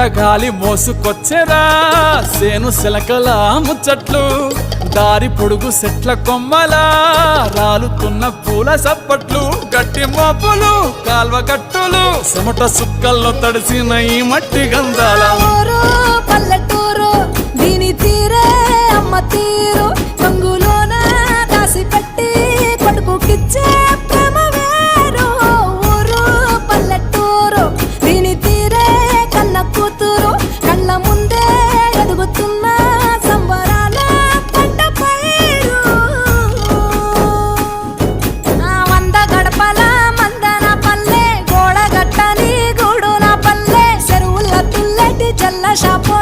చల్లగాలి మోసుకొచ్చెరా సేను సిలకల ముచ్చట్లు దారి పొడుగు సెట్ల కొమ్మలా రాలుతున్న పూల సప్పట్లు గట్టి మోపులు కాల్వ గట్టులు చెమట సుక్కల్లో తడిసిన ఈ మట్టి గంధాల ఊరు పల్లెటూరు దీని తీరే అమ్మ తీరు కంగులోన దాసి పెట్టి కొడుకుకిచ్చే ప్రేమ వేరు ఊరు పల్లెటూరు దీని తీరే కన్న కూతురు కళ్ళ ముందే ఎదుగుతున్న సంబరాల పంట పైరు వంద గడపల మందన పల్లె గోడ గట్టని గూడు నా పల్లె చెరువుల తుల్లటి జల్ల షాపు